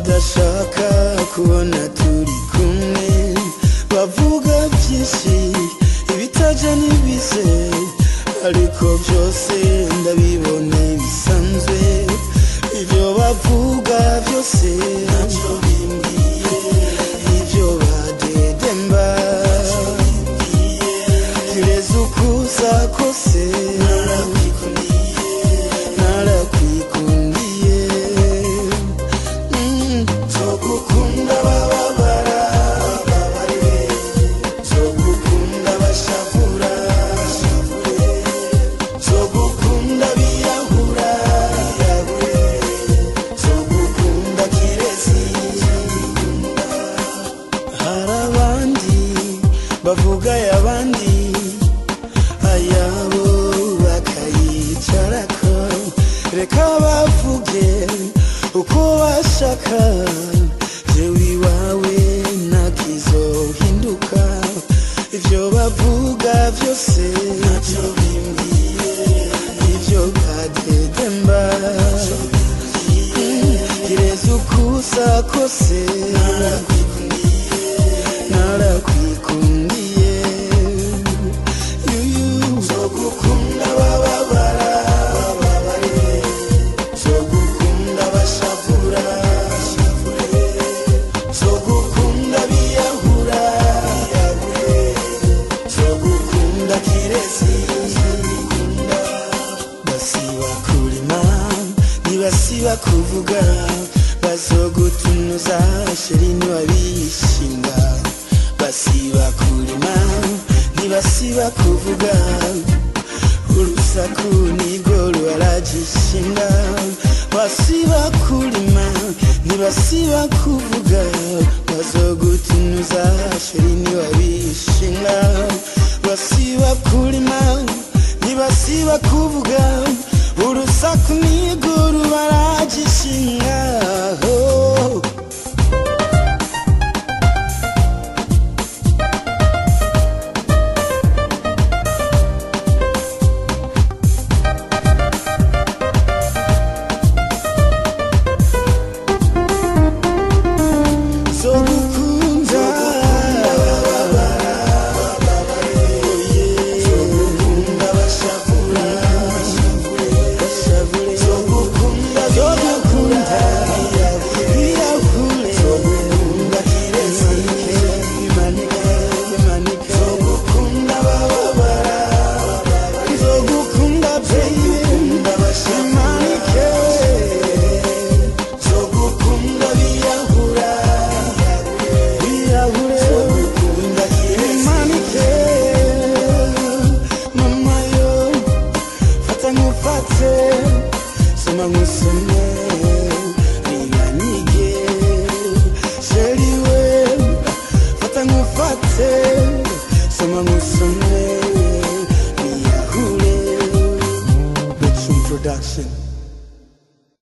badashaka kubona turi kumwe, bavuga byinshi ibitaje n'ibize, ariko byose ndabibone bisanzwe. Ibyo bavuga byose ntacyo bimbwiye, ibyo badedemba kireza ukuza kose narakwikundiye. Zogukunda bababara babarire, zogukunda bashavura bashavure, zogukunda biyahura biyahure, zogukunda kirezi. Hari abandi bavuga y'abandi, ayabo bakayicarako, reka bavuge uko bashaka, jewe iwawe ntakizohinduka. Ivyo bavuga vyose ntacyo bimbwiye, ivyo badedemba kireza ukuza kose narakwikundiye. Zogukunda bababara babarire, zogukunda bashavura bashavure, zogukunda biyahura biyahure, zogukunda kirezi. Basiba kurima ntibasiba kuvuga, bazogutunuza sheri ntiwabishinga. Basiba kurima ntibasiba kuvuga, urusaku nirwo rubaragishinga. Basiba kurima ntibasiba kuvuga, bazogutunuza sheri ntiwabishinga. Basiba kurima ntibasiba kuvuga, urusaku nirwo rubaragishinga.